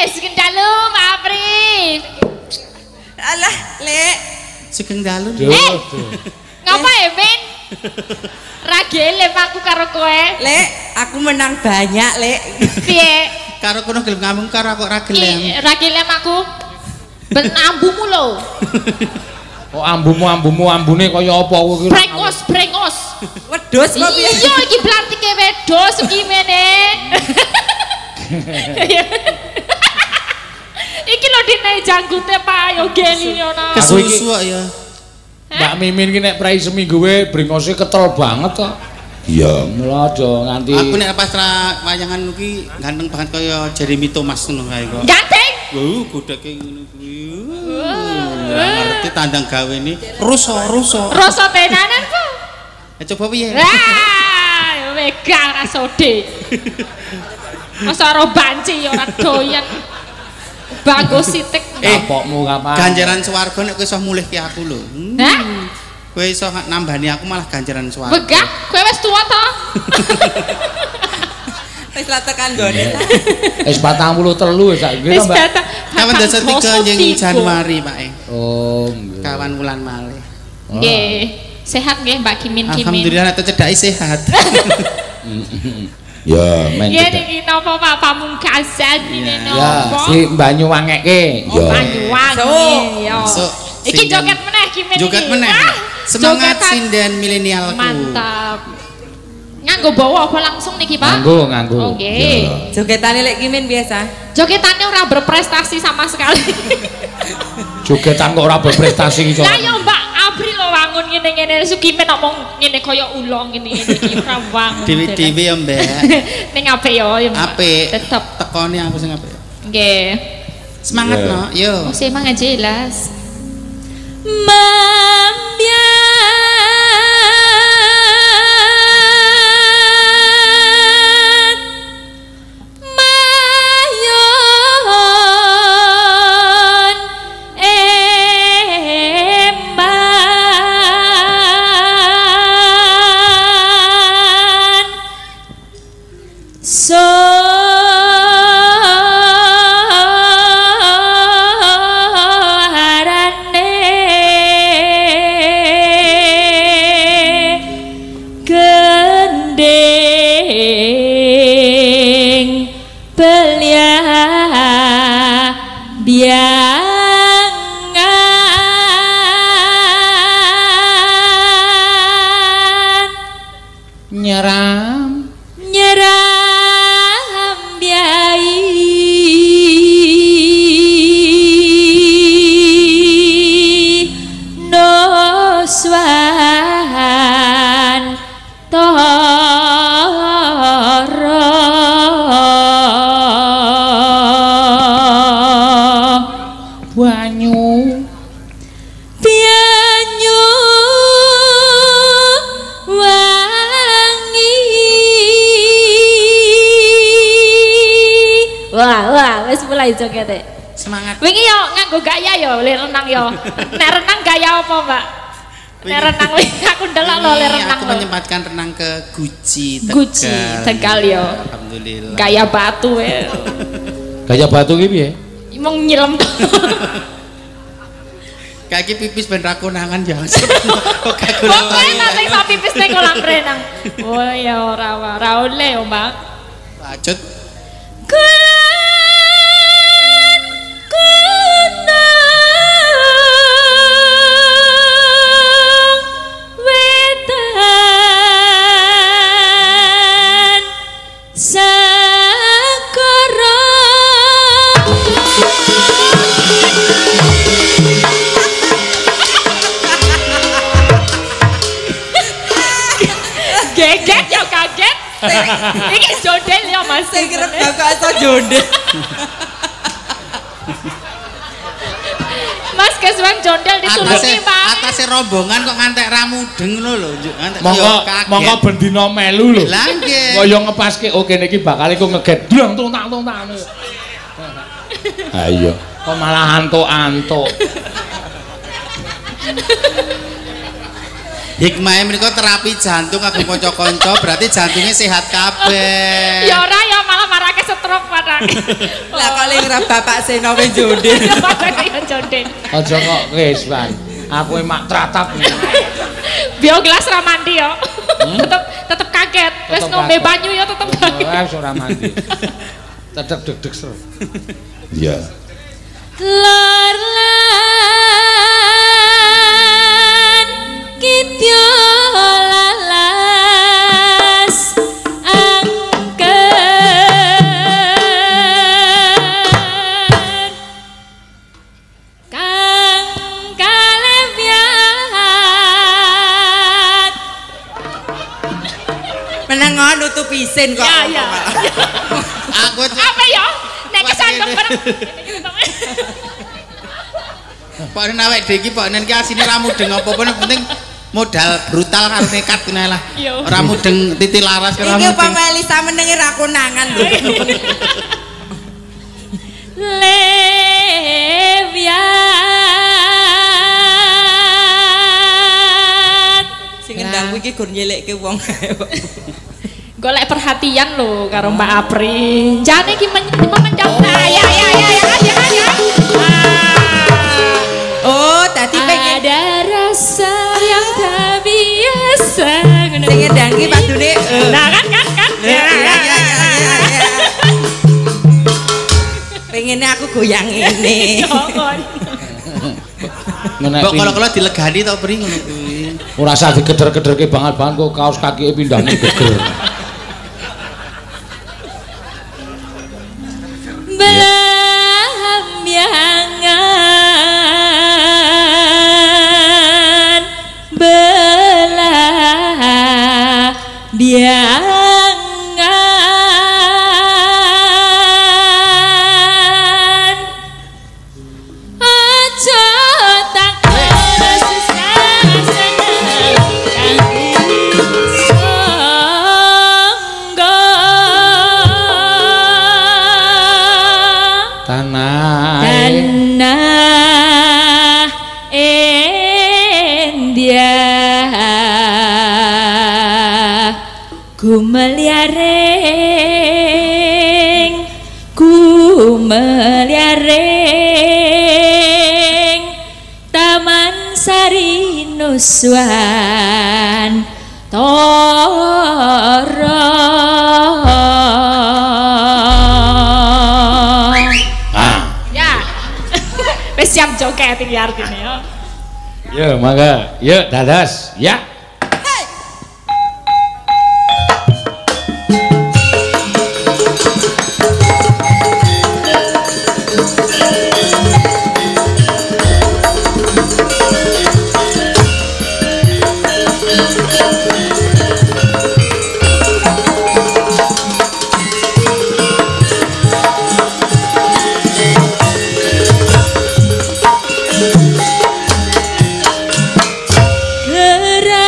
Sugeng dalu Pak Apri. Alah, Lek. Sugeng dalu. Ngapa ya, Ben? Ragelem aku karo kowe. Lek, aku menang banyak, Lek. Piye? Karo kono gelem ngomong karo aku ra gelem. Ragelem aku. Ben ambumu lho. Oh ambune kaya apa kowe ki? Brengos. Wedhus kok piye? Iya iki blantike wedhus iki mene. Iki lho dine janggute Pak Yogeni ngono. Kesusu ya. Mbak Mimin ki nek prei seminggu we brengose ketel banget kok. Iya, mula aja nganti. Aku nek pas wayangan iki ganteng banget kaya Jeremy Thomas ngono kae kok. Ganteng. Godheke ngono kuwi. Ngerti tandang gawe ini ruso. Rasa tenanan kok. Coba piye? Wah, mega rasode. Masa ora banci ora doyan. Bagus sitik. Kapokmu kapan? Ganjaran swarga nek kowe iso mulihke aku lho. Hah? Kowe iso nambani aku malah ganjaran swarga. Begah, kowe wis tuwa to? Wis lah tekan gone ta. Wis 43 wis saiki Wis Mbak. datang. Kawan dasa 3 ning Januari, Pak. Oh, nggih. Kawan wulan malih. Nggih. Sehat nggih Mbak Kimin. Alhamdulillah nek cedhaki sehat. Ya, men. Ya niki napa Pak Pamungkasan ini Ya, napa? si Banyu Wangeke. Oh, Banyuwangi ya. Masuk. Iki joget meneh Kimin iki. Joget meneh. Wah, Semangat jogetan. sinden milenialku. Mantap. Nganggo bawa apa langsung niki Pak? Nganggo. Oh nggih. Jogetane Lek Kimin biasa. Jogetannya ora berprestasi sama sekali. Jogetan kok ora berprestasi iki. Lah ya Mbak Apri lo wangun ngene-ngene Sukimen ngomong ngene kaya ulo ngene iki ora wangun. Dewi-dewi ya, Mbak. Ning apik ya Mbak. Apik. Tetep. Tekone aku sing apik. Nggih. Semangat no, yo. Oh, sih emang jelas. Joget semangat. Wingi yo nganggo gaya yo le renang yo. Nek renang gaya apa, Mbak? Nek renang aku ndelok lho le renang. Aku menyempatkan renang ke Guci Tegal. Guci Tegal yo. Alhamdulillah. Gaya batu ya. Gaya batu ki piye? Mong nyilem. Kaki pipis ben ra konangan ya. Kok gak Pokoke nanti sak pipis ning kolam renang. Oh ya ora oleh yo, Mbak. Lanjut. Iki jondel ya Mas. Sing kerep kok iso jondel. Mas kesuwen jondel ditulungi, Pak. Atase rombongan kok ngantek ramudeng ngono lho, ngantek monggo bendina melu lho. Lah nggih. Kaya ngepaske oke niki bakal iku ngeget drang tung-tak. Ayo, kok malah antuk-antuk. Hikmahe menika terapi jantung kagem kanca-kanca, berarti jantungnya sehat kabeh. Ya ora ya malah marake stroke padake. Lah kali ngrap bapak seno wis jonde. Ya jonde. Aja kok wis, Wan. Aku mak tratap. Bio gelas ra mandi yo. Tetep kaget. Wis ngombe banyu yo tetep kaget. Wis ora mandi. Tetep deg-deg ser. Iya. Lor lan kityo lalas angken kang kalebian Menengon nutup isin kok. ya. Aku Apa ya? Nek kesandung bareng. Pak Nen awake dhewe iki Pak Nen ki asine ra mudeng apa-apa ning penting modal brutal karo nekat kene lah. Ora mudeng titi laras karo Iki mudeng. upama Elisa menenge ra konangan lho. Levian Sing ngendang iki gur nyelekke wong. golek perhatian lho karo Mbak Apri. Jane iki menjauh. Ya. Oh, tadi pengen Ada rasa yang tak biasa. sing ngendang iki padune Nah kan. Ya. Pengennya aku goyang ini. Mbok kalau dilegani to Pri ngono kuwi. Ora usah digeder-gederke banget-banget kok kaos kakike pindahne geger. Belah biangan aja tak Tanah India kumeliaring Taman Sari Nuswan Toro ya wis siap joget iki artine ya. Ya, mangga. Yuk, dadas. Ya. Gerak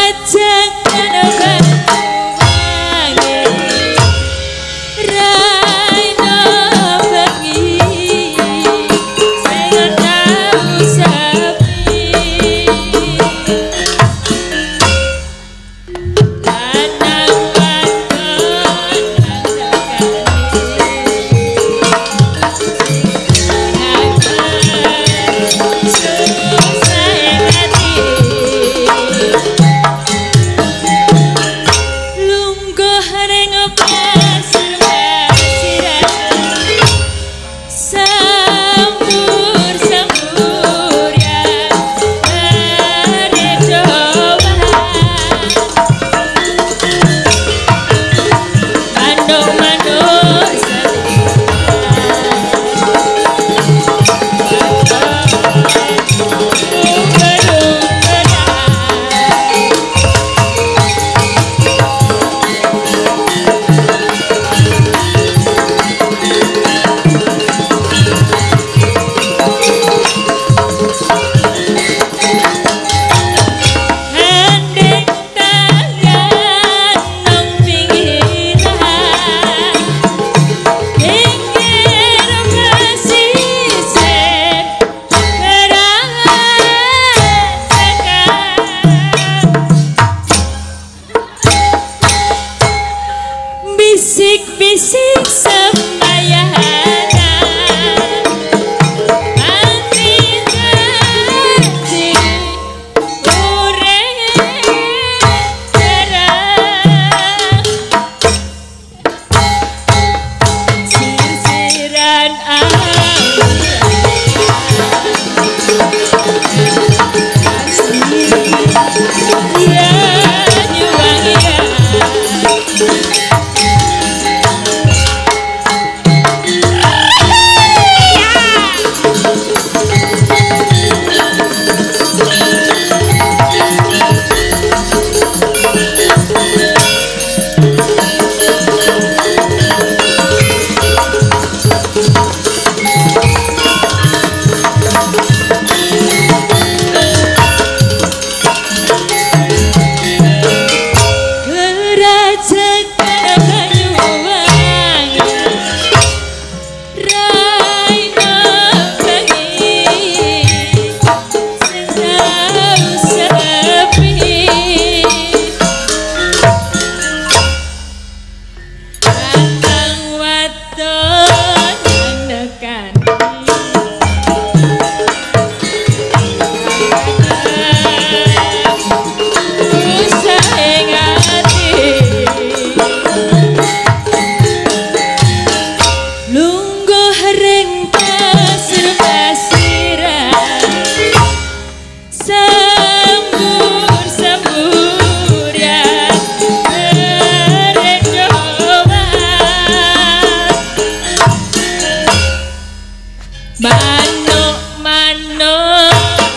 manuk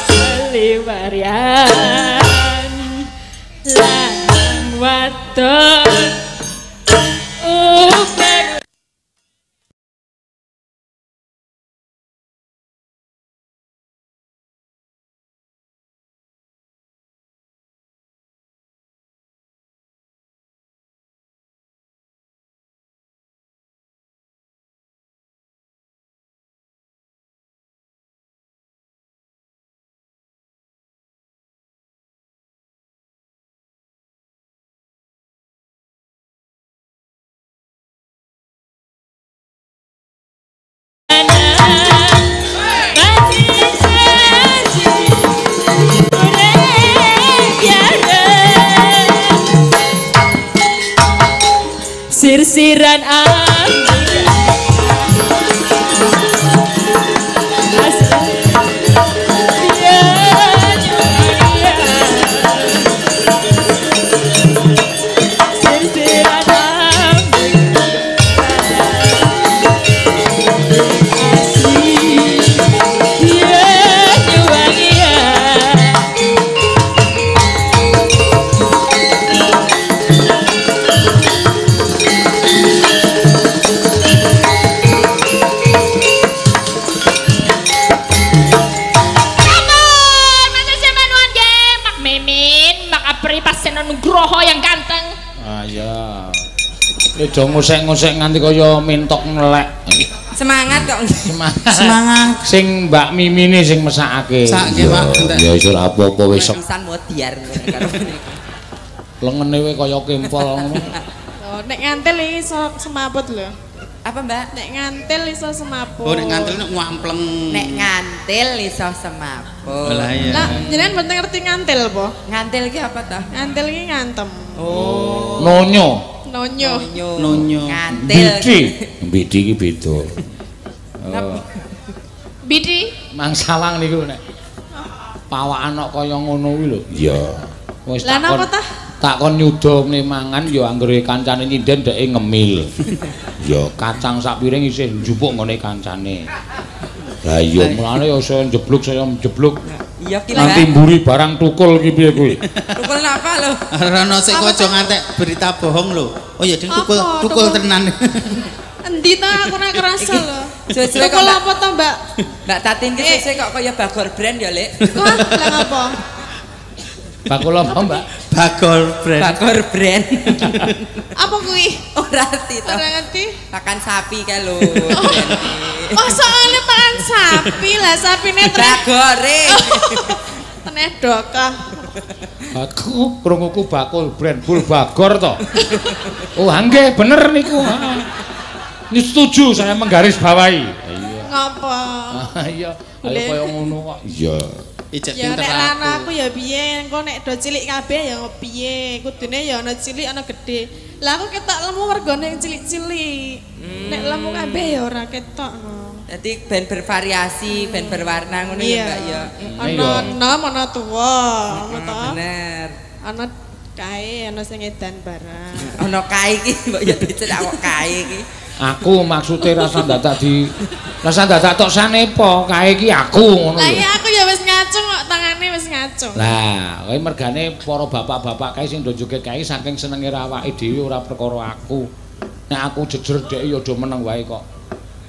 seliwarian lan wadon sir-siran Nugroho yang ganteng. Ah ya. Aja ngosek-ngosek nganti kaya mentok ngelek. Semangat kok. Semangat. Sing Mbak Mimine sing mesakake. Sakake, Pak. Ya iso apa-apa wis. Pisan modiar karo Lengene we kaya kempol ngono. Oh, nek ngantil iki iso semaput lho. Apa, Mbak? Nek ngantil iso semaput. Oh, nek ngantil nek ngampleng. Nek ngantil iso semaput. Lah iya. Lah, jenengan mboten ngerti ngantil apa? Ngantil ki apa toh? Ngantil iki ngantem. Oh. Nonyo. Nonyo. Nonyo. Ngantil. Bidi. Bidi iki beda. Oh. Bidi. Mang salang niku nek pawakan kok kaya ngono kuwi lho. Iya. Wis Lah napa tah? takon nyuda mene mangan ya anggere kancane nyinden dheke ngemil. Ya kacang sak piring isih njupuk ngene kancane. Lah iya mulane ya saya njebluk saya njebluk. Iya ki Nanti mburi barang tukul ki piye kuwi? Tukul napa lho? Rono sik aja ngantek berita bohong lho. Oh ya, tukul tenan. Endi ta aku ora kerasa lho. Sesuai Tukul apa to, Mbak? Mbak Tatin ki sesuai kok kaya Bagor brand ya, Lek. Kok lah ngapa? Bakul apa, Mbak? Bagor brand. Bagor brand. Apa kuwi? Ora ngerti to. Ora ngerti. Pakan sapi kae lho. Oh, soalnya makan sapi lah, sapine Bagore. teneh dokah. Aku krunguku bakul brand Bul Bagor to. Oh, nggih bener niku. Ini setuju saya menggaris bawahi. Iya. Ngapa? Iya, ayo kaya ngono kok. Iya. Ijek Ya pinter nek aku. lanangku ya piye, engko nek do cilik kabeh ya piye, kudune ya ana cilik ana gedhe. Lah aku ketok lemu mergone yang cilik-cilik. Nek lemu kabeh ya ora ketok. Dadi ben bervariasi, ben berwarna ngono ya, Mbak ya. Ana enom, ana tuwa, ngono to. Bener. Ana kae, ana sing edan barang. Ana kae iki mbok ya dicedak kok kae iki. Aku maksudnya rasa dadak tok sanepa kae iki aku ngono Lah lho. iya aku ya wis ngacung kok tangane wis ngacung. Lah, kowe mergane para bapak-bapak kae sing do joget kae saking senenge awake dhewe ora perkara aku. Nek aku jejer dhek ya do meneng wae kok.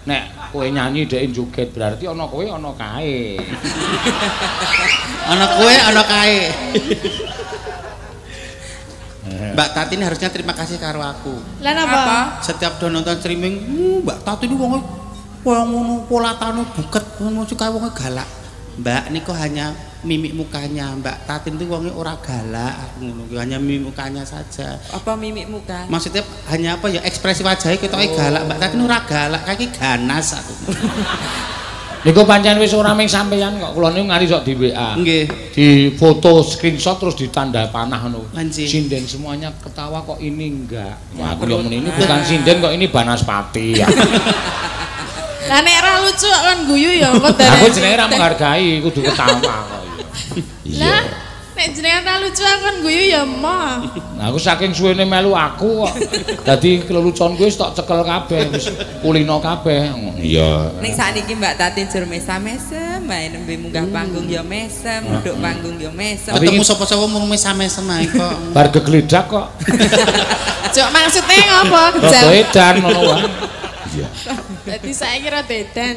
Nek kowe nyanyi dhek joget berarti ana kowe ana kae. Ana kowe ana kae. Mbak Tati ini harusnya terima kasih karo aku. Lah napa? Setiap do nonton streaming, Mbak Tati ini wong ngono polatane buket, ngono suka wong galak. Mbak niku hanya mimik mukanya. Mbak Tati itu wongnya ora galak, ngono hanya mimik mukanya saja. Apa mimik muka? Maksudnya hanya apa ya ekspresi wajahnya ketoke galak. Mbak Tati ora galak, kaki ganas aku. Niku pancen wis ora ming sampeyan kok. Kula niku ngari sok di WA. Nggih. Di foto screenshot terus ditanda panah ngono. Anjing. Sinden semuanya ketawa kok ini enggak. Wah, aku yo muni ini bukan sinden kok ini Banaspati ya. Lah nek ora lucu kan guyu ya engko Aku jenenge ra menghargai kudu ketawa kok. Lah nek Nek jenengan ra lucu aku kan guyu ya emoh. Nah, aku saking suwene melu aku kok. Dadi kelelucon kuwi wis tak cekel kabeh, wis kulino kabeh. Iya. Ning sakniki Mbak Tati jur mesam-mesem, wae nembe munggah panggung ya mesem, nduk panggung ya mesem. Ketemu sapa-sapa mung mesam-mesem ae kok. Bar gegledak kok. Jok maksudnya ngopo? Rada edan ngono wae. Iya. Dadi saiki ra edan.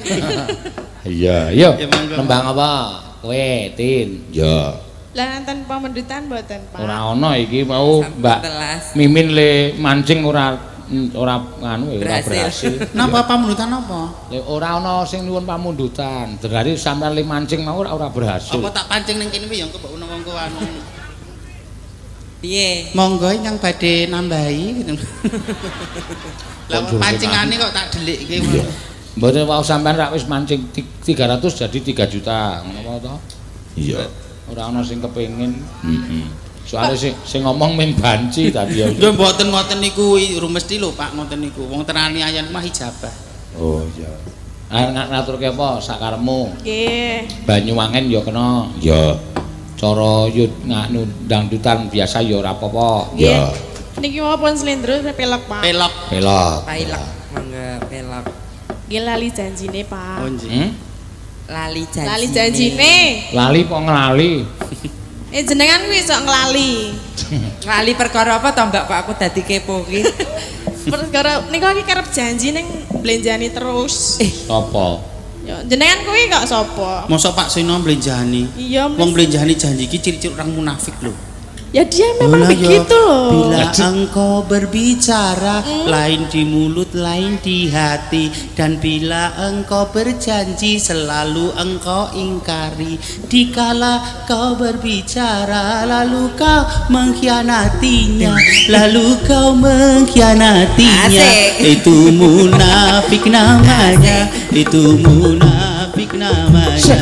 Iya, yo. Nembang apa? Kowe, Tin. Yo. Lah nonton pamendutan mboten, Pak? Ora ana iki mau Mbak Mimin le mancing ora nganu ora berhasil. Napa pamundutan apa? Le ora ana sing nyuwun pamundutan. Dari sampean le mancing mau ora berhasil. Apa tak pancing ning kene ya engko mbok ono-ono anu. Piye? Monggo yang badhe nambahi gitu. Lah pancingane kok tak delikke. Mboten wau sampean rak wis mancing 300 jadi 3 juta, ngono to? Iya. Ora ana sing kepengin. Soale sing ngomong ming banci tadi ya. Lho mboten ngoten niku ru mesti lho Pak ngoten niku. Wong tenani ayan mah ijabah. Oh iya. Ngaturke apa sakarepmu? Nggih. Banyuwangen ya kena. Ya. Cara yo nganu dangdutan biasa ya ora apa-apa. Ya. Niki mau pun slendro pelok, Pak. Pelok. Pelok. Pailok, mangga pelok. Nggih lali janjine, Pak. Oh nggih. Lali janjine. Lali janjine. Lali kok nglali. Jenengan kuwi sok nglali. Lali perkara apa to Mbak kok aku dadi kepo ki? Perkara niku iki kerep janji ning blenjani terus. Sapa? Ya jenengan kuwi kok sapa? Mosok Pak Sino mlenjani. Iya, Wong mlenjani janji iki ciri-ciri orang munafik lho. Ya dia memang begitu loh. Bila engkau berbicara, lain di mulut, lain di hati. Dan bila engkau berjanji, selalu engkau ingkari. Dikala kau berbicara, lalu kau mengkhianatinya. Lalu kau mengkhianatinya. Itu munafik namanya. Itu munafik namanya.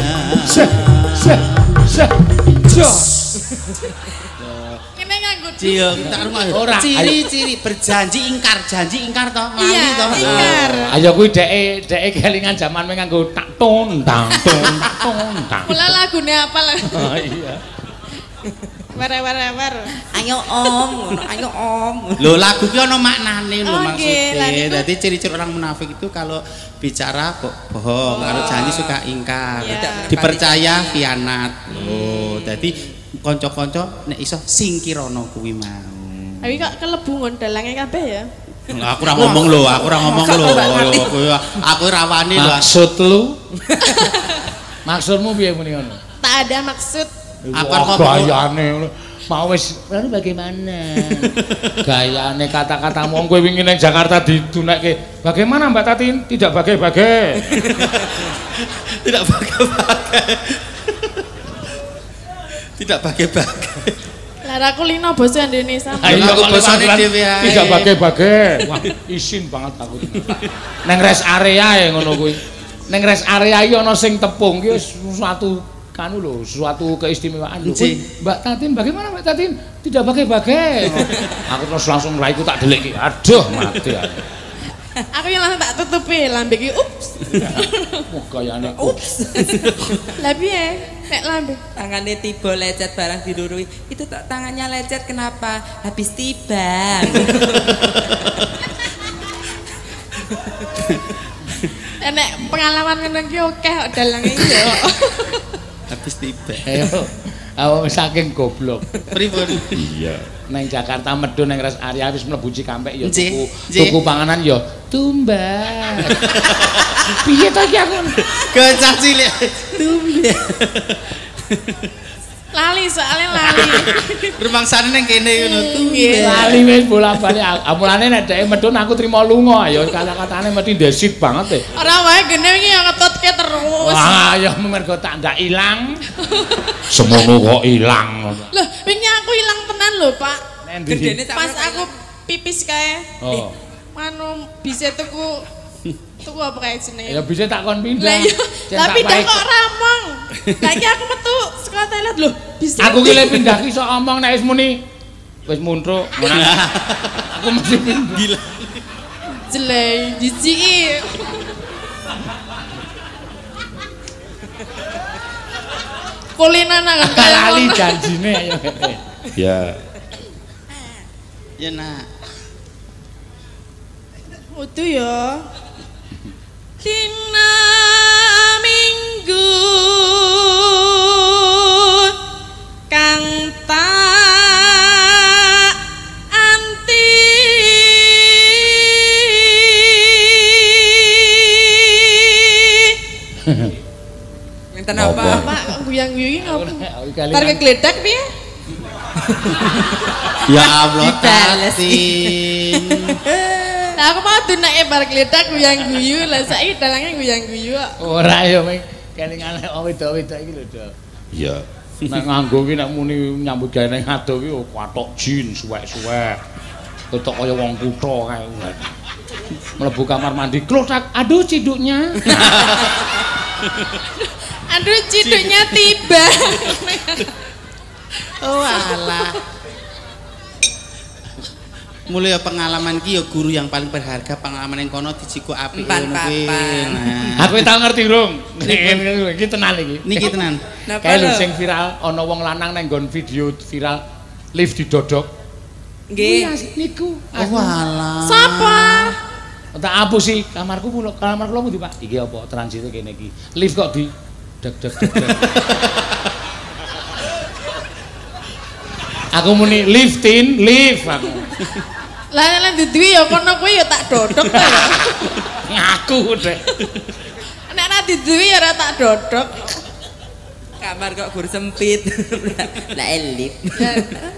Cium, tak rumah. Ciri-ciri berjanji ingkar, janji ingkar toh, lali toh. Ingkar. Ayo kuwi dheke kelingan jaman nganggo tak ton tang ton ton tang. Mula lagune apa lah? Oh iya. War. Ayo Om, ayo Om. Lho lagu ki ana maknane lho Oke, maksudnya. Dadi ciri-ciri orang munafik itu kalau bicara bohong, kalau janji suka ingkar. Iya. Dipercaya khianat. Lho, dadi kanca-kanca nek iso singkirono kuwi mau. Tapi kok kelebu ngondalange kabeh ya? Aku ora ngomong lho, aku ora ngomong lho. Aku ora wani lho. Maksud lu? Maksudmu piye muni ngono? Tak ada maksud. Apa gayane mau wis lalu bagaimana? Gayane kata-katamu kowe wingi ning Jakarta didunekke. Bagaimana Mbak Tati? Tidak bagai-bagai. Tidak bagai-bagai. Tidak bagai-bagai. Lah aku lino basa Indonesia. Ayo aku bosane dhewe ae. Tidak bagai-bagai. Wah, isin banget aku. Neng rest area ya ngono kuwi. Neng rest area iki ana sing tepung ki wis suatu kanu lho, suatu keistimewaan lho. Mbak Tatin, bagaimana Mbak Tatin? Tidak bagai-bagai. Aku terus langsung mlaiku tak delik. Aduh, mati aku. Aku yang langsung tak tutupi lambe ki ups. Oh, gayane ups. Lah piye? Nek lambe Tangannya tiba lecet barang dilurui. Itu tak tangannya lecet kenapa? Habis tiba. nek pengalaman ngono ki akeh kok dalange yo. Habis tiba. Ayo. Aku saking goblok. Pripun? Iya. Neng Jakarta medun neng rest area wis mlebu Cikampek ya tuku panganan ya tumbas. Piye to iki aku? Gocah cilik. Tumbas. Lali soalnya lali. Rumangsane ning kene ngono tumbas. Lali wis bola-bali. Mulane nek dhek medun aku trimo lunga ya kata-katane mesti ndesit banget e. Ora wae gene iki ya ngetutke terus. Wah, ya mergo tak ndak ilang. Semono kok ilang. Loh, wingi aku ilang tenan lho, Pak. Gedene Pas aku pipis kae. Oh. Manu bisa tuku apa kae jenenge? Ya bisa tak kon pindah. Lah iya, tapi dah kok ramong. Lah iki aku metu saka toilet lho, bisa. Aku ki le pindah ki sok omong nek wis muni wis muntruk. Aku mesti pindah. Gila. Jelek, jijiki. Kulinan nang kaya lali janjine ayo. Ya. Ya nak. Udu ya. Dina Minggu kang tak anti Minten apa? Pak kok guyang-guyu ngopo? Kali Tar kegledak piye? Ya Allah Dibales. Tatin. Lah aku mau dunake bar gledak guyang-guyu, lah saiki dalange guyang-guyu kok. ora ya ming kelingan wedok-wedok iki lho, Dok. Ya. Nek nganggo ki nek muni nyambut gawe ning ado ki kathok jin suwek-suwek. Ketok kaya wong kutha kae. Mlebu kamar mandi, klotak, aduh ciduknya. Aduh ciduknya tiba. Oh alah. Mulai pengalaman ki ya guru yang paling berharga, pengalaman yang kono dijiku apik Empan ngono kuwi. papan. Nah. Aku tau ngerti, Rung. Iki tenan iki. Niki tenan. Napa Kae lho lho? sing viral ana wong lanang nang nggon video viral lift didodok. Nggih. Niku. Oh alah. Sapa? Tak apa sih kamarku ndi, Pak? Iki apa transite kene iki. Lift kok di deg deg deg. Aku muni liftin, lift aku. Lah duwe ya kono kuwi ya tak dodok ta ya. Ngaku deh. Nek ora duwe ya ora tak dodok. Kamar kok gur sempit. Lah elip.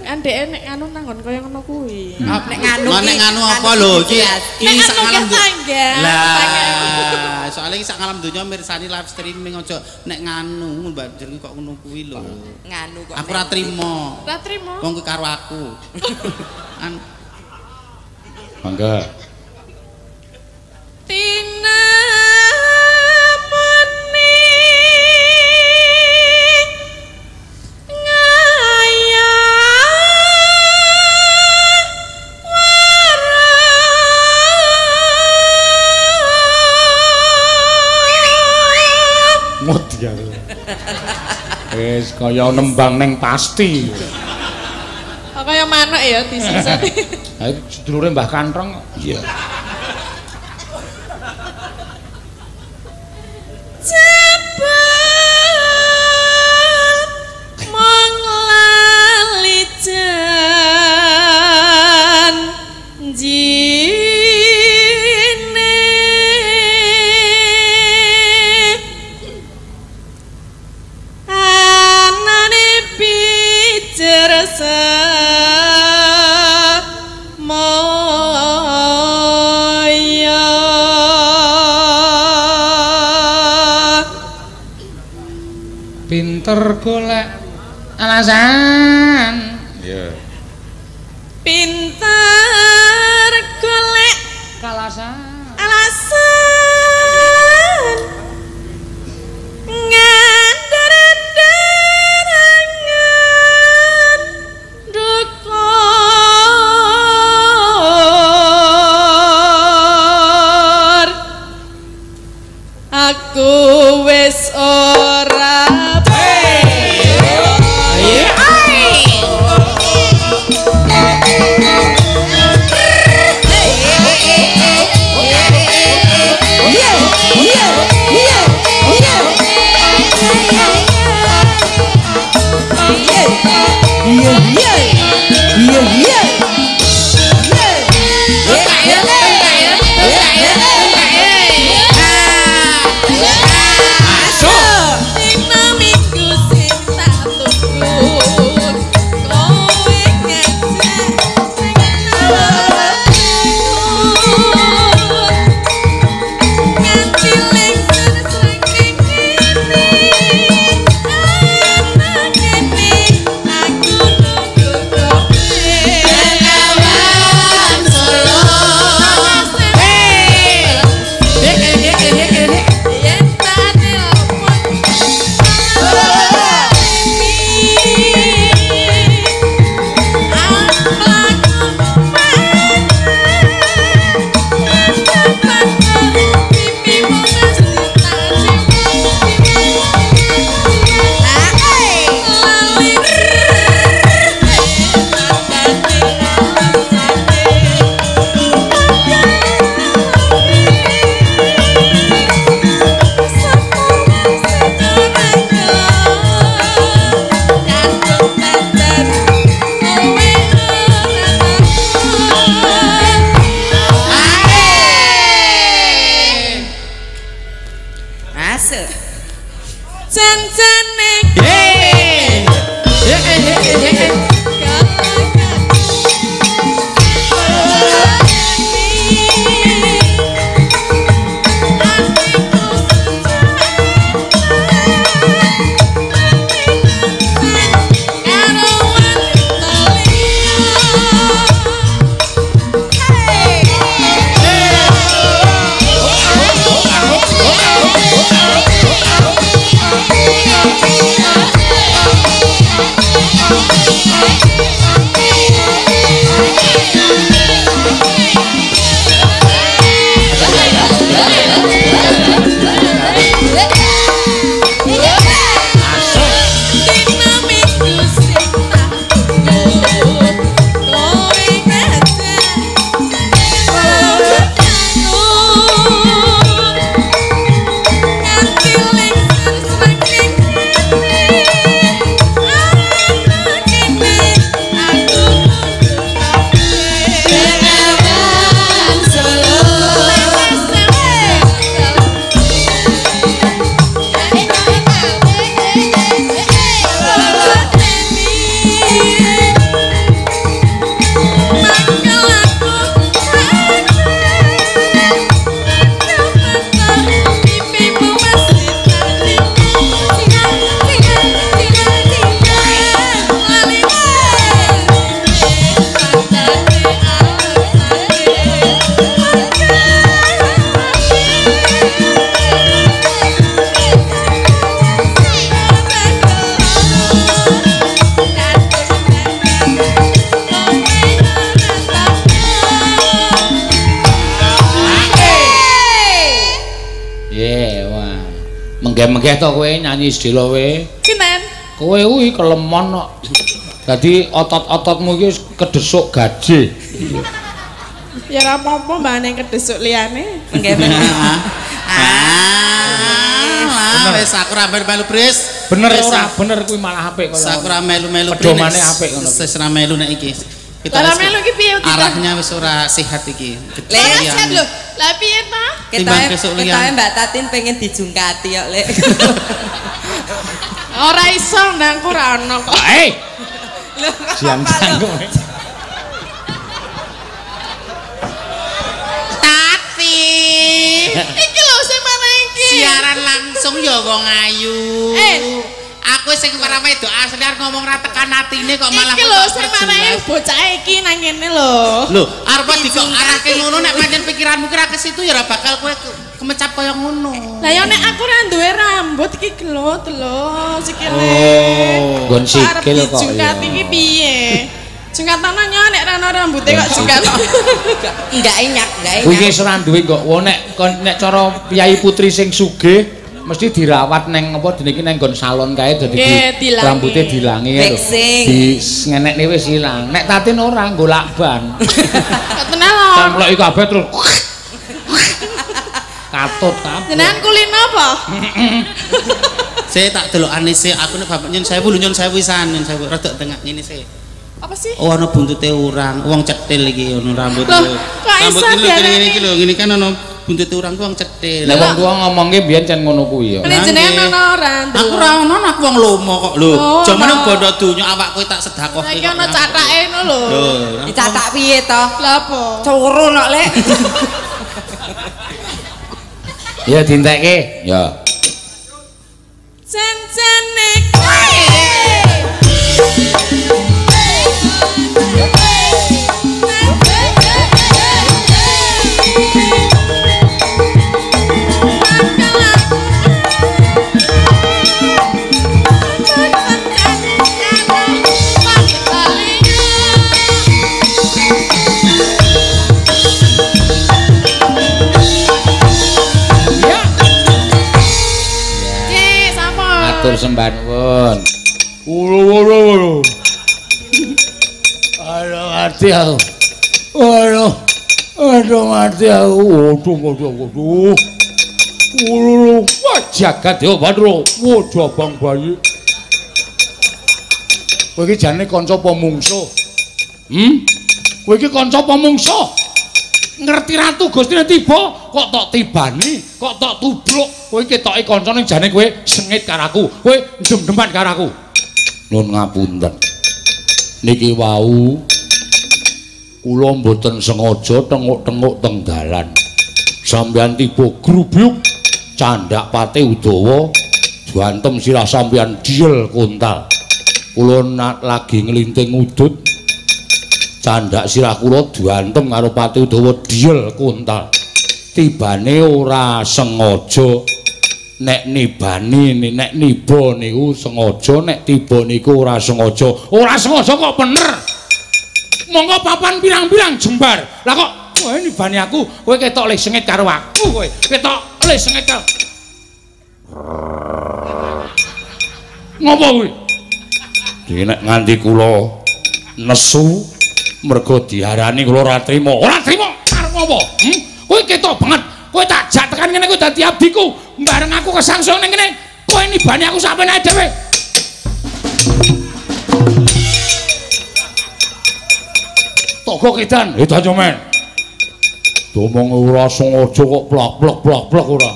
Kan dhek nek anu nanggon kaya ngono kuwi. Nek nganu Lah nek nganu apa lho iki? Nek Iki sak anu ngalam ki tangga. Lah, soalnya iki sak ngalam donya mirsani live streaming aja nek nganu mbak jenenge kok ngono kuwi lho. Nganu kok. Aku ora trimo. Ora trimo. Wong kuwi karo aku. Mangga. Tina muni ngaya Mut ya. Wis kaya nembang ning pasti. kaya manuk ya disisat. Ha sedulure Mbah Kantrong. Iya. Pinter golek alasan. Iya. Pinter golek Kalasan. alasan ngandar-andarangan dukor aku wis ora Tina Jan-jane menggeh-menggeh to kowe nyanyi sedelo kowe. Kinten? Kowe kuwi kelemon kok. Dadi otot-ototmu iki kedesuk gaje. Ya ora apa-apa mbane kedesuk liyane. Menggeh-menggeh. Wis aku ra melu Bris. Bener ora? Bener kuwi malah apik kok. Aku ra melu-melu Bris. Pedomane apik ngono. Wis ra melu nek iki. Lah melu iki piye? Arahnya wis ora sehat iki. Lah sehat lho. Lah piye ta? Ketae Mbak Tatin pengen dijungkati kok, Lek. Ora iso ndang ora ono kok. Hei. Jangan kowe. Tati. Iki lho sing mana iki? Siaran langsung ya wong ayu. Aku sing para wedok asli arep ngomong ra tekan atine kok malah iki lho sing mana bocah iki nang kene lho. Lho, arep dikok arahke ngono nek pancen pikiranmu kira ke situ ya ora bakal kowe kemecap kaya ngono. Lah ya nek aku ra duwe rambut iki gelut lho sikile. Nggon sikil kok ya. Jungkat iki piye? Jungkatana nyo nek ra ono rambuté kok jungkat. Enggak enyak. Kuwi wis ora duwe kok. Nek cara Piyai Putri sing sugih mesti dirawat neng apa dene iki neng nggon salon kae dadi rambutnya dilangi lho. Di ngenekne wis ilang. Nek Tatin ora nggo lakban. Tenan lho. Temploki kabeh terus katut kabeh. Jenengan kulino apa? Saya tak delokane sih aku nek bapak nyun sewu lho nyun sewu pisan nyun sewu rada tengah ngene sih. Apa sih? Oh ana buntute urang, wong cetil iki ono rambut. Rambut ngene iki lho, ngene kan ono buntute urang ku wong cetil. Lah wong tuwa ngomongke biyen cen ngono kuwi ya. Nek jenengan ono ora? Aku ora ono aku wong lomo kok lho. Jamane bondo donya awak kowe tak sedekahke. Saiki ono catake ngono lho. Dicatak piye to? Lah apa? Curu nok, Lek. Ya dintekke, ya. Jan-jane sembah nuwun. Wulu. Aduh mati aku. Aduh mati aku. Waduh. Wulu. Wah jagat ya Badro. Waduh Bang Bayi. Kowe iki jane kanca apa mungsuh? Kowe iki kanca apa mungsuh? ngerti ratu Gustine tiba kok tok tibani, kok tok tubruk. Kowe ketoke kancane jane kowe sengit karo aku. Kowe dem-deman karo aku. Nuwun ngapunten. Niki wau kula mboten sengaja tenguk-tenguk teng dalan. Sampeyan tiba grubyuk candak pate Udawa duantem sirah sampeyan diel kontal. Kula lagi nglinting udut candak sirah kula duantem karo pate Udawa diel kontal. Tibane ora sengaja nek nibani nek niba niku sengaja nek tiba niku ora sengaja. Ora sengaja kok bener. Monggo papan pirang-pirang jembar. Lah kok kowe nibani aku, kowe ketok le sengit karo aku kowe. Ketok le sengit karo. Ngopo kuwi? Nek nganti kula nesu mergo diarani kula ora trima. Ora trima karo ngopo? Kowe ketok banget. Kowe tak jak tekan ngene kowe dadi abdiku. Bareng aku kesangsung ning kene. Kowe nibani aku sampeyan ae dhewe. Toko kedan, edan men. Domong ora sengaja kok plak-plak ora.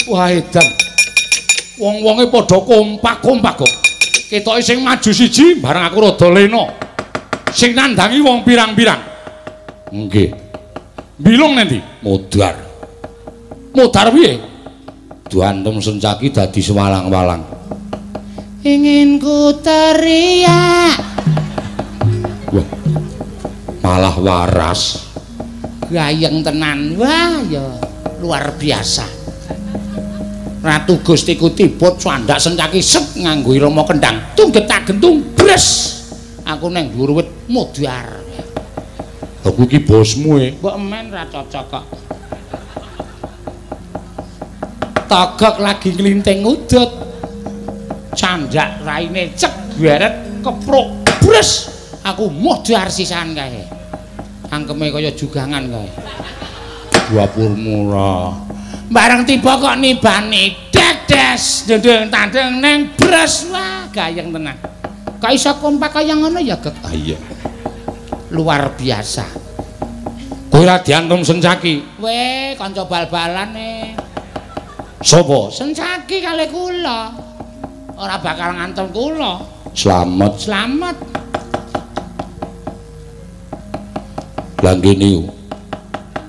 Wah edan. Wong-wonge padha kompak-kompak kok. Ketoke sing maju siji, bareng aku rada lena. Sing nandangi wong pirang-pirang. Nggih. Bilung nendi? Modar. Modar piye? Duantem sencaki dadi sewalang-walang. Ingin ku teriak. Wah. Malah waras. Gayeng tenan. Wah ya luar biasa. Ratu Gustiku tiba candak sencaki set nganggo irama kendang. Tunggetak gentung bres. Aku neng dhuwur wit modar. Aku iki bosmu e. Mbok men ra cocok kok. Togok lagi nglinting udut. Candak raine cek beret kepruk bres. Aku modar sisan kae. Angkeme kaya jugangan kae. Dapur murah. Bareng tiba kok nibani dedes dendeng tandeng neng bres. Wah gayeng tenan. Kok iso kompak kaya ngono ya Gek? Ah iya. Luar biasa. Kowe ra diantum sencaki. Weh, kanca bal-balane. Sopo? Sencaki kali kula. Ora bakal ngantem kula. Slamet. Slamet. Lah ngene yo.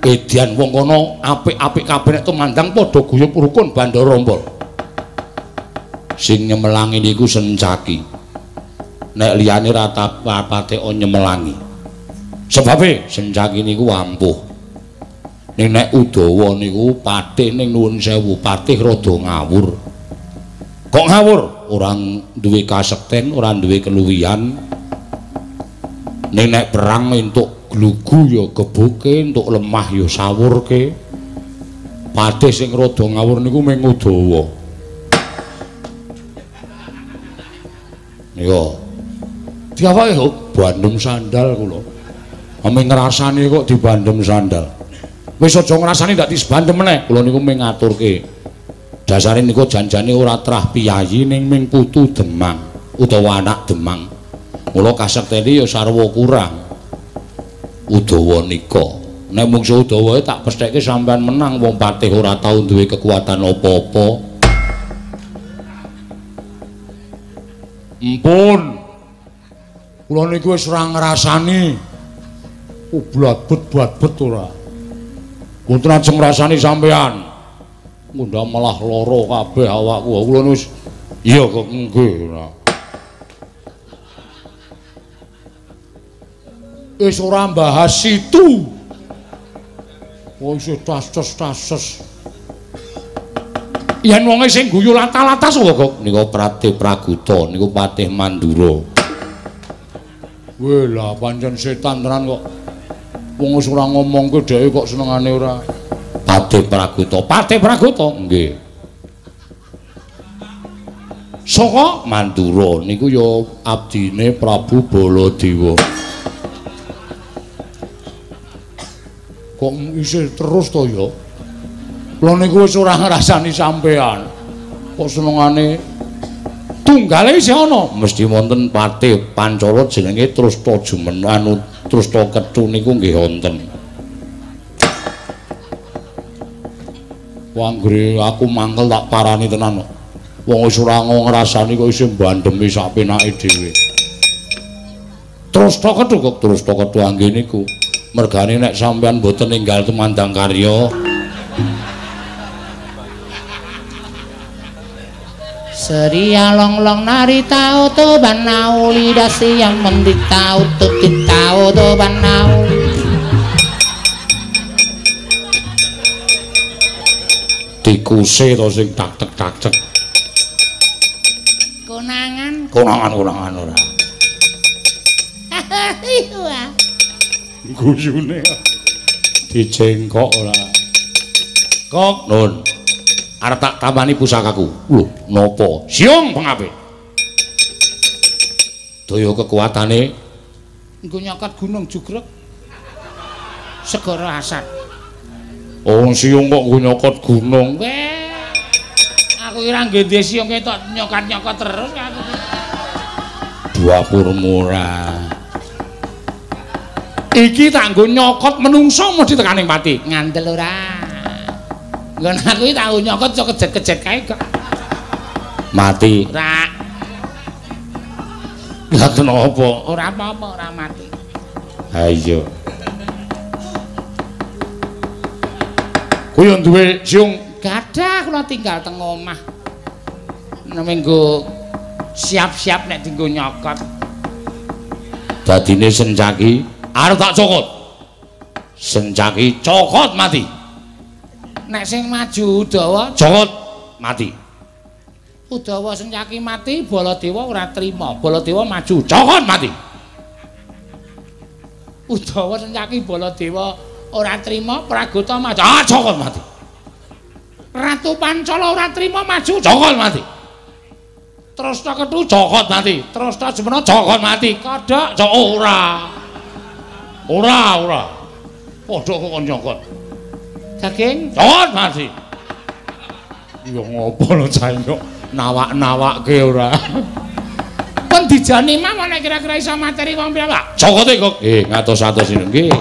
Edian wong kono apik-apik kabeh nek tumandang padha guyub rukun Bandara Rompol. Sing nyemelangi niku sencaki. Nek liyane ra tapate nyemelangi. Sebabe sencaki niku ampuh. Ning nek Udawa niku patih ning nuwun sewu, patih rada ngawur. Kok ngawur? Ora duwe kasekten, ora duwe keluwihan. Ning nek perang entuk glugu ya gebuke, entuk lemah ya sawurke. Patih sing rada ngawur niku mung Udawa. Yo. Diawake kok bandem sandal kula. Ame ngrasani kok dibandem sandal. Wis aja ngrasani ndak disbandem meneh. Kula niku mung ngaturke. Dasare niku janjane ora trah piyayi ning ming putu Demang utawa anak Demang. Mula kasektene ya sarwa kurang. Udawa nika. Nek mungsuh Udawa tak pestheke sampean menang wong patih ora tau duwe kekuatan apa-apa. Empun. Kula niku wis ora ngrasani. Blat-bet ora. Mboten ajeng ngrasani sampean. Mundha malah lara kabeh awakku. Kula wis iya kok nggih. Wis ora bahas itu. Oh iso tas-tas. Yen wonge sing guyu latas-latas kok niku Prate Praguta niku Patih Mandura. Weh lah pancen setan tenan kok. Wong wis ora ngomongke dheke kok senengane ora. Patih Praguta nggih. Saka Mandura niku ya abdine Prabu Baladewa. Kok isih terus to ya? Kula niku wis ora ngrasani sampean. Kok senengane tunggale isih ana? Mesti wonten Patih Pancala jenenge Trusna Jumen anu Trusna Kethu niku nggih wonten. Wanggre aku mangkel tak parani tenan. Wong wis ora ngrasani kok isih bandemi sak penake dhewe. Terus to kethu anggene niku. Mergane nek sampean mboten ninggal tumandang karya. Seria long nari tau to banauli dasi yang mendi tau to banauli. Dikuse to sing tak cek. Konangan ora. Iya. Guyune dicengkok ora. Kok nun. Arep tak tambani pusakaku. Lho, napa? Siung pengape? Daya kekuatane nggo nyokat gunung jugrek. Segara asat. Oh, siung kok nggo nyokot gunung. Aku kira nggih siung ketok nyokot-nyokot terus aku. Dapur murah. Iki tak nggo nyokot menungso mesti tekaning pati. Ngandel ora. Nggon aku iki tau nyokot cok kejet-kejet kae kok. Mati. Ora. Lah kenapa? Ora apa-apa, ora mati. Ha iya. Kuwi duwe siung gadah kula tinggal teng omah. Minggu siap-siap nek dienggo nyokot. Dadine sencaki arep tak cokot. Sencaki cokot mati. Nek sing maju Udawa cokot mati. Udawa sencaki mati, Baladewa ora trima. Baladewa maju cokot mati. Udawa sencaki Baladewa ora trima, Pragota maju cokot mati. Ratu Pancala ora trima maju cokot mati. Trasna Kethu cokot mati. Trasna Jemana cokot mati. Kodhok cok ora. Padha kok nyokot. Daging cokot mati. Ya ngopo lho cah kok nawak-nawakke ora. Pun dijani mah nek kira-kira iso materi wong piyambak. Cokote kok. Ngatos-atos nggih.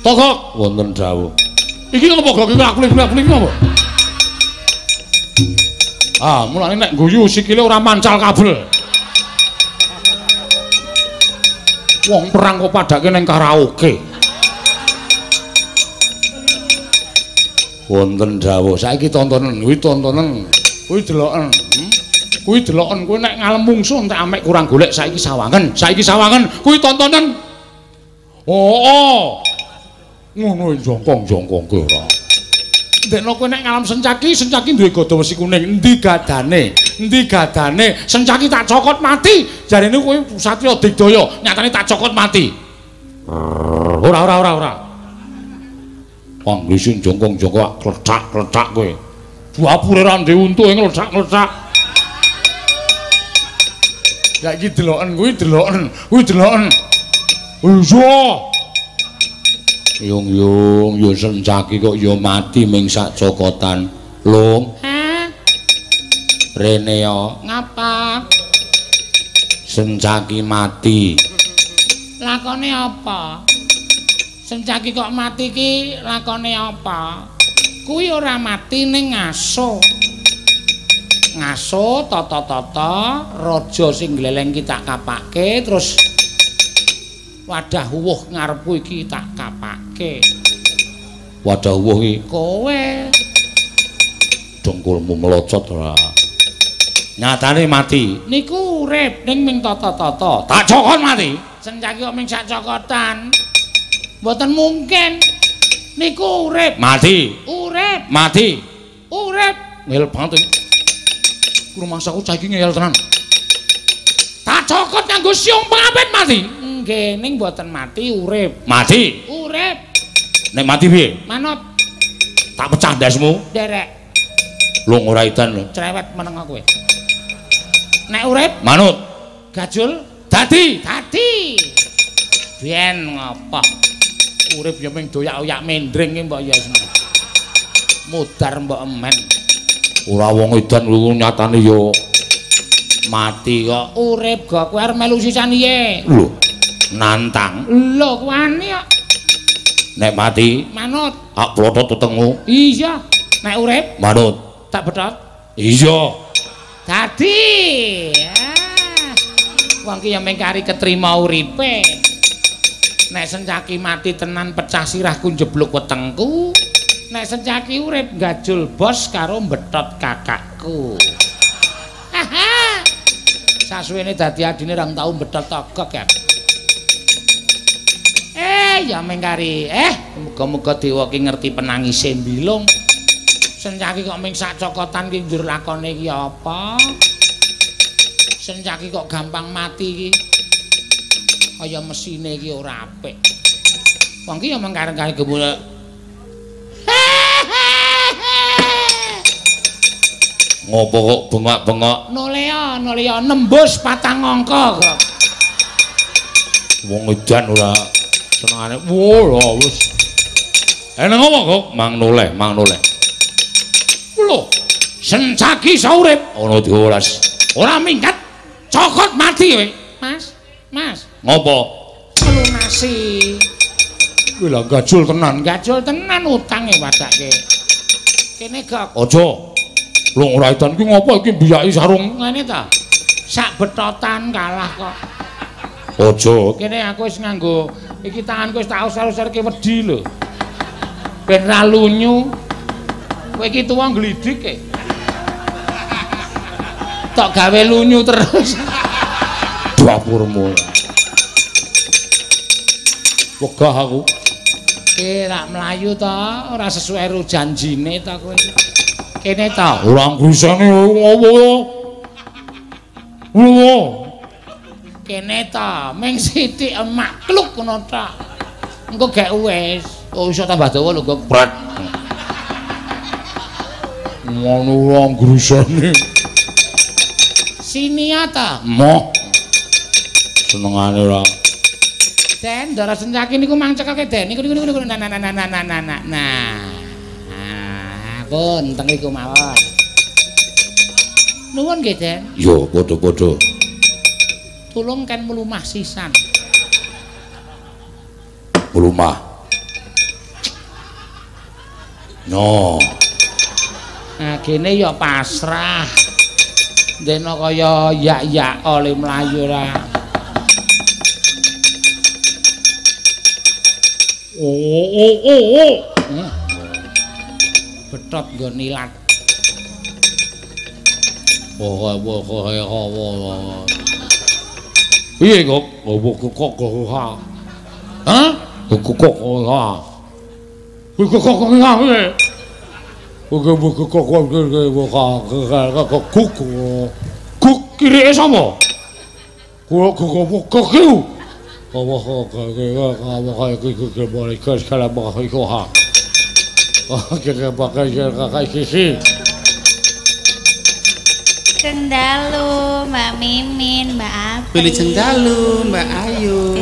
Kok wonten dawuh. Iki ngopo kok iki akling-akling ngopo? Mulane nek guyu sikile ora mancal kabel. Wong perang kok padake ning karaoke. Wonten dawuh. Saiki tontonen, kuwi tontonen. Kuwi deloken. Kuwi deloken kowe nek ngalem mungsuh entek amek kurang golek saiki sawangen. Kuwi tontonen. Oh. Ngono jongkong-jongkong kowe ora. Ndekno kowe nek ngalam sencaki duwe gada wesi kuning. Endi gadane? Sencaki tak cokot mati. Jarene kowe Satya Digdaya, nyatane tak cokot mati. Ora. Wong isin jongkong-jongkok kletak-kletak kowe. Dapure ra ndek untu ngletak-ngletak. Ya iki deloken kuwi deloken. Iya. Yung yo sencaki kok yo mati ming sak cokotan. Lung. Rene yo ngapa? Sencaki mati. Lakone apa? Sencaki kok mati ki lakone apa? Kuwi ora mati ning ngaso. Ngaso tata-tata raja sing gleleng ki tak kapake terus wadah wuh ngarepku iki tak kapake. Wadah wuh iki kowe. Dengkulmu melocot ora. Nyatane mati. Niku urip ning ming tata-tata. Tak cokot mati. Sencaki kok ming sak cokotan. Mboten mungkin. Niku urip mati. Urip mati. Urip ngel banget. Rumangsaku saiki ngel tenan. Tak cokot kanggo siung pengapit mati. Nggih, ning mboten mati urip. Mati. Urip. Nek mati piye? Manut. Tak pecah ndasmu. Derek. Lung ora edan lho. Cerewet meneng kowe. Nek urip manut. Gajul dadi. Biyen ngopo? Urip ya ming doyak-oyak mendring ki mbok ya mudar mbok emen. Ora wong edan lho nyatane ya mati kok. Urip kok kowe arep melu sisan iye. Lho, nantang. Lho kuwani kok. Nek mati manut. Hak plotot tetengmu. Iya. Nek urip manut. Tak betot? Iya. Dadi. Wong ki ya ming kari ketrima uripe. Nek sencaki mati tenan pecah sirahku njebluk wetengku. Nek sencaki urip gajul bos karo betot kakakku. Haha. Sasuwene dadi adine rang tau betot togok ya. Ya ming kari. Muga-muga dewa ki ngerti penangise mbilung. Sencaki kok ming sak cokotan ki njur lakone iki apa? Sencaki kok gampang mati ki. Kaya mesine iki ora apik. Wong ki ya mengkare-kare gemule. Ngopo kok bengak-bengok? Nolea nembus patang angka kok. Wong edan ora senengane. Wah, wis. Enak ngopo kok? Mang noleh. Lho, sencaki saurip ana diolas. Ora mingkat. Cokot mati kowe. Mas. Ngopo? Lunasi. Kuwi lho gajul tenan utange wadake. Kene gak. Aja. Lho ora edan ki ngopo iki mbiyaki sarung ngene ta? Sak betotan kalah kok. Aja. Kene aku wis nganggo iki tanganku wis tak usar-usarke wedi lho. Ben ra lunyu. Kowe iki tuwa ngglidik e. Tok gawe lunyu terus. Dapurmu. Wegah aku. Rak mlayu ta, ora sesuai karo janjine ta kowe. Kene ta. Ora ngrusane ngopo. Lho. Kene ta, ming sithik makluk ngono ta. Engko gek wis. Oh iso tambah dawa lho kok. Bret. Ngono ora ngrusane. Sinia ta? Moh. Senengane ora. Den, Ndara Sencaki niku mang cekelke Den. Niku. Nah. Pun teng niku mawon. Nuwun nggih, Den. Yo, padha-padha. Tulung kan melumah sisan. Melumah. No. Nah, kene ya pasrah. Dene kaya yak-yak oleh mlayu ra. Oh. Betot nggo nilat. Piye kok? Kok ha. Hah? Kok ha. Kok kirike sapa? Kok Cendalu, Mbak Mimin, Mbak Apri. Pilih cendalu, Mbak Ayu.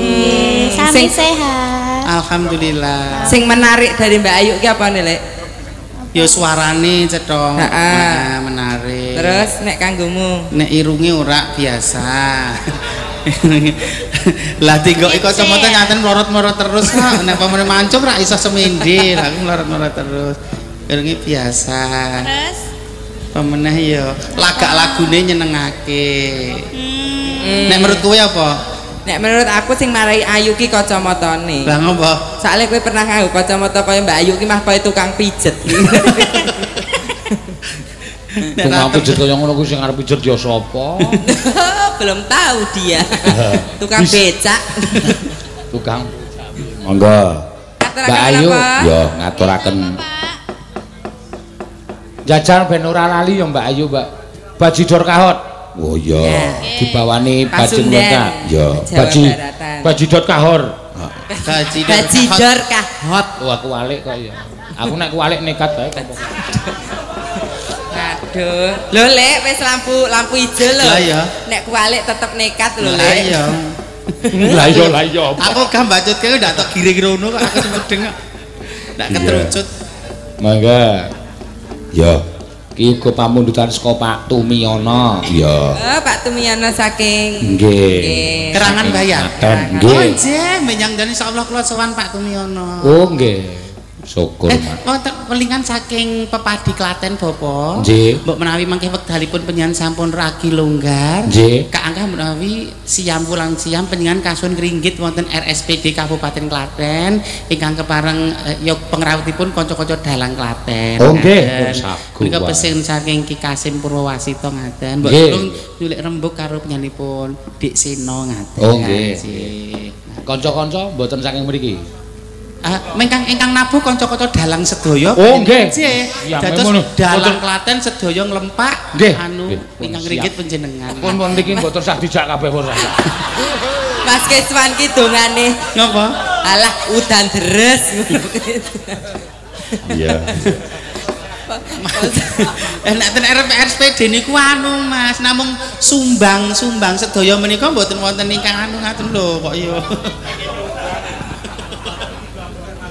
Sami sehat. Alhamdulillah. Sing menarik dari Mbak Ayu ki apa nih, Lek? Ya suarane cethong. Nah, menarik. Terus nek kanggomu? Nek irunge ora biasa. Lah tinggo iko kacamata ngaten melorot-melorot terus kok. Nek pamane mancung ra iso semende, aku melorot-melorot terus. Irunge biasa. Terus pemeneh ya lagak lagune nyenengake. Nek menurut kowe apa? Nek menurut aku sing marai Ayu ki kacamatane. Lah ngopo? Soale kowe pernah nganggo kacamata kaya Mbak Ayu ki mah kaya tukang pijet. Tukang pijet kaya ngono kuwi sing arep pijet ya sapa? Belum tahu dia. Tukang becak. Tukang monggo. Mbak Ayu ya ngaturaken. Jajan ben ora lali ya Mbak Ayu, Mbak. Bajidor kahot. Oh iya, dibawani bajing lengkap. Ya, bajidor kahor. Bajidor kahot. Oh aku walik kok ya. Aku nek kuwalik nekat bae kok. Aduh. Lho Lek, wis lampu ijo lho. Lah iya. Nek kuwalik tetep nekat lho Lah Lek. iya. Lah iya. Aku gak mbacutke ndak tok giring rono kok aku semedeng kok. Ndak keterucut. Mangga. Ya. Iki uga pamundutan saka Pak Tumiyono. Iya. Pak Tumiyono saking nggih. Kerangan bayar. Nggih. Oh nggih, menyang dan insyaallah kula sowan Pak Tumiyono. Oh nggih. Syukur, Mak. Wonten welingan saking Pepadi Klaten Bapak. Nggih. Mbok menawi mangke wekdalipun penyanyi sampun ragi longgar. Nggih. Kaangkah menawi siam wulang siam penyanyi kasuwun ngringgit wonten RSPD Kabupaten Klaten ingkang kepareng ya pengrawitipun kanca-kanca dalang Klaten. Oh nggih. Sagu. Menika pesen saking Ki Kasim Purwasita ngaten. Mbok tulung nyulik rembug karo penyanyipun Dik Seno ngaten. Oh nggih. Kanca-kanca mboten saking mriki. Ingkang nabuh kanca-kanca dalang sedaya. Oh nggih. Ya dados dalang Klaten sedaya nglempak anu ingkang ngrigit panjenengan. Pun mriki mboten sah dijak kabeh pun rasa. Mas Keswan ki dongane. Napa? Alah udan deres. Iya. Nek ten RSPD niku anu Mas, namung sumbang sedaya menika mboten wonten ingkang anu ngaten lho kok ya.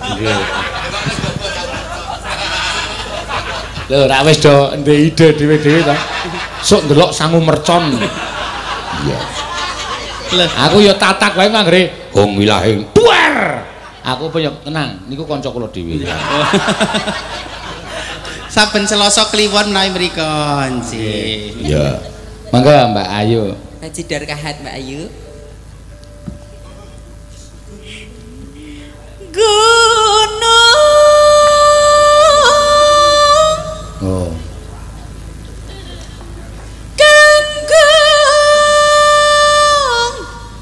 Nggih. Lho ra wis do ndek ide dhewe-dhewe ta. Sok ndelok sangu mercon. Iya. Aku ya tatak wae manggere hong wilahing duer. Aku penyok tenang, niku kanca kula dhewe. Saben Selasa kliwon menawi mrika nggih. Iya. Mangga Mbak Ayu. Bajidor kahat Mbak Ayu. Gunung. Oh. Ganggung.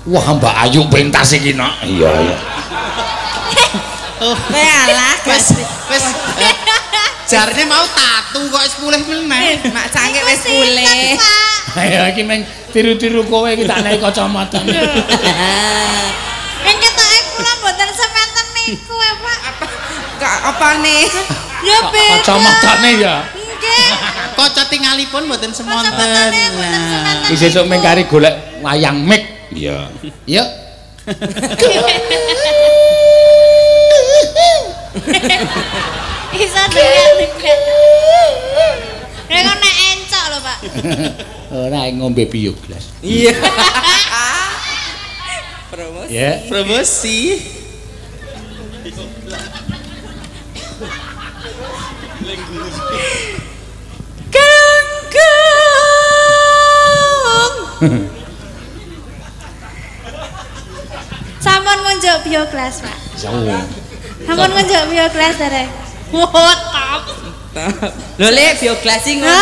Wah Mbak Ayu pentas iki nak. Iya iya. Alah Wis jarine mau tatu kok wis pulih meneh. Mak cangke wis pulih. Ayo iki meng tiru-tiru kowe iki tak nek kacamata. Ning ketoke kula mboten sementen niku, Pak. Apane? Ya ben. Kacamatane ya. Nggih. Kaca tingalipun mboten semonten. Nah. Iki sesuk meng kari golek wayang mik. Iya. Yuk. Bisa dengar. Nek nek encok lho, Pak. Ora ngombe bioglas. Iya. Promosi. Ya. Promosi. Ganggung. Sampun ngunjuk bioglas, Pak. Sampun. Sampun ngunjuk bioglas derek. Top. Lho Lek bioglas iki ngono.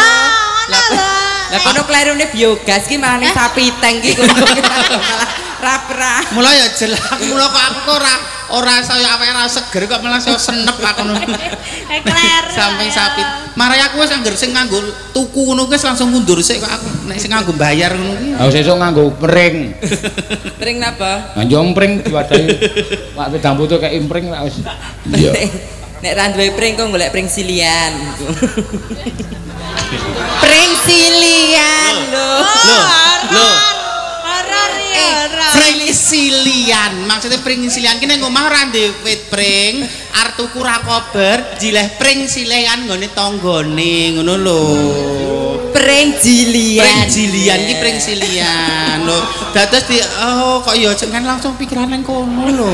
Lah kono klerune biogas ki malah ning sapi tank ki kono. Malah rapra. Mula ya jelas, mula kok aku kok ora saya awake ora seger kok malah saya senep aku ngono. Samping sapi. Marai aku wis angger sing nganggo tuku ngono wis langsung mundur sik kok aku nek sing nganggo bayar ngono ki. Aku sesuk nganggo pring. Pring napa? Nganggo pring diwadahi Pak Wedang Putu kek impring lak wis. Iya. Nek ra duwe pring kok golek pring silian. Pring silian lho. Lho. Horor ya, horor. Pring silian. Maksudnya pring silian ki ning omah ora ndek wit pring, arep tuku rakober, jileh pring silian nggone tanggane ngono lho. Pring jilian. Pring jilian ki pring silian lho. Dados di oh kok ya jenengan langsung pikiran nang kono lho.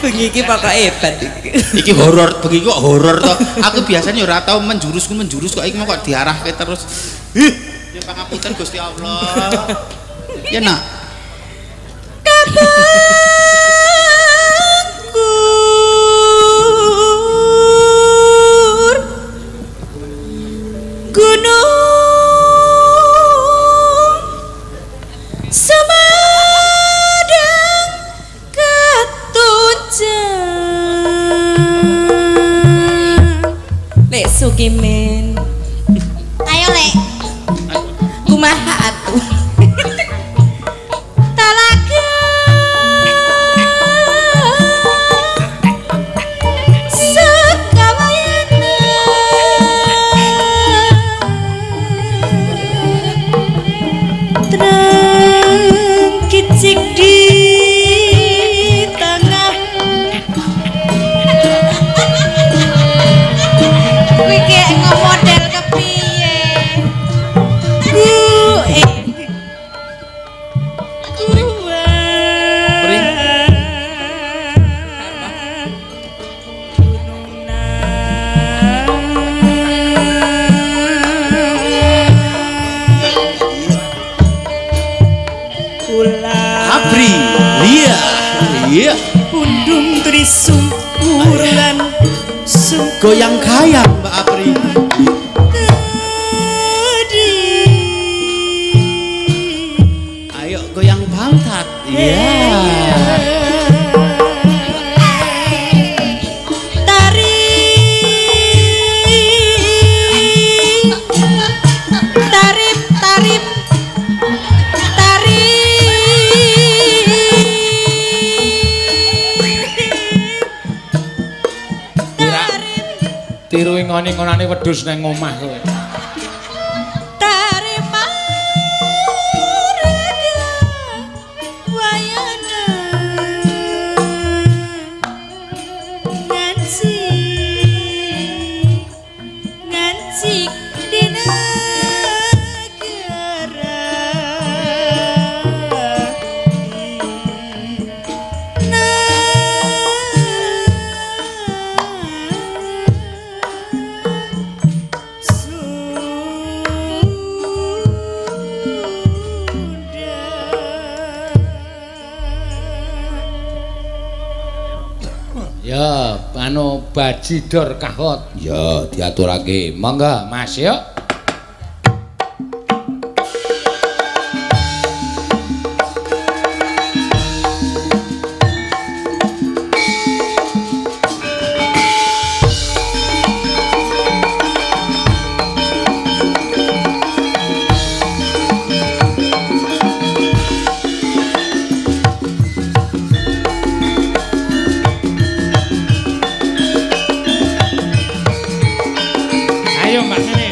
Bengi iki pokoke hebat iki. Iki horor, bengi kok horor to. Aku biasanya ora tau menjurus kok iki kok diarahke terus. Ya pangapunten Gusti Allah. Ya nak. Sukimin. Ayo Lek. Kumaha atuh? Talaga. Sekawayana. Terang kicik di tengah. Kuwi kayak ngomodel kepiye? Abri, iya, iya. Undung trisum urulan Goyang kayang Mbak Apri. Ayo goyang pantat. Iya. Tiru ngoni-ngonane wedhus nang omah kowe. Ya, anu bajidor kahot. Ya, diaturake. Monggo, Mas, yuk. Ayo Mbak Nene.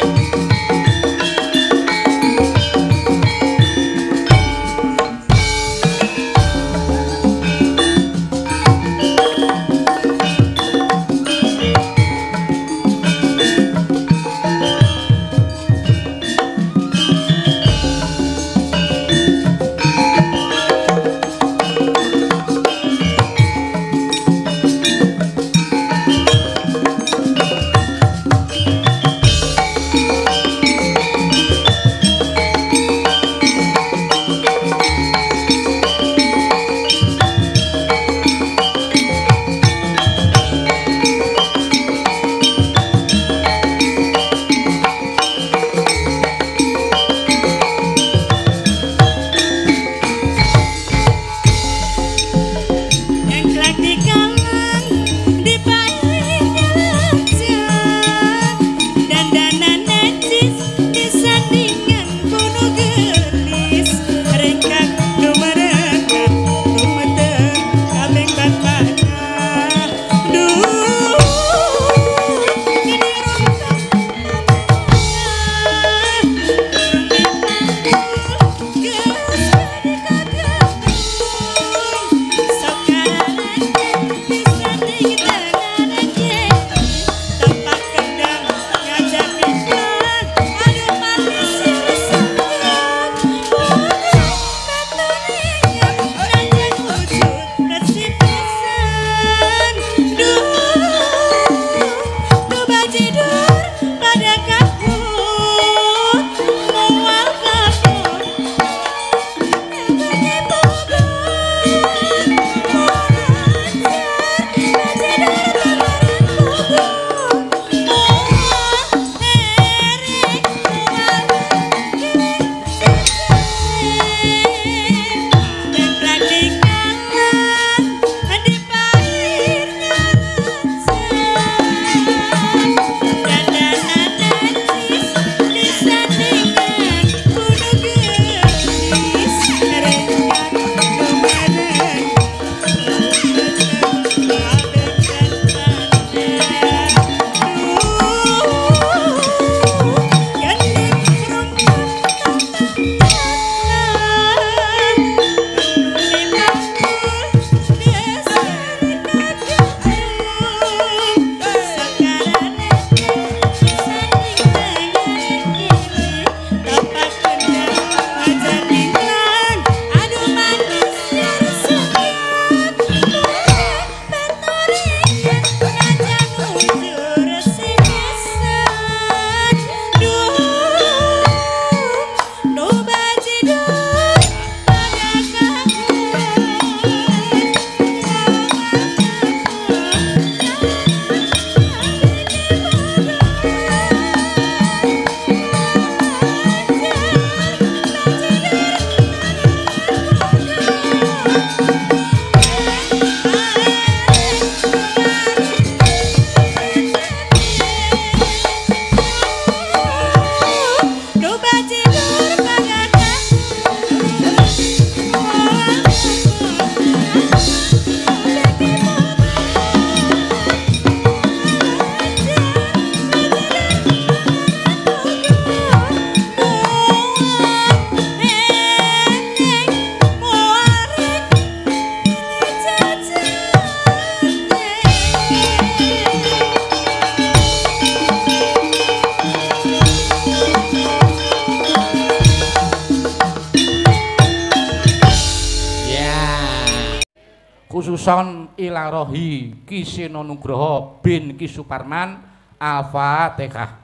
khususon ilarohi Ki Seno Nugroho bin Ki Suparman. Al-Fatihah.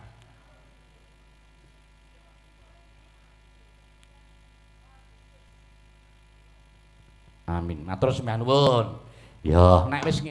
Amin. Matur sembah nuwun. Ya, nek wis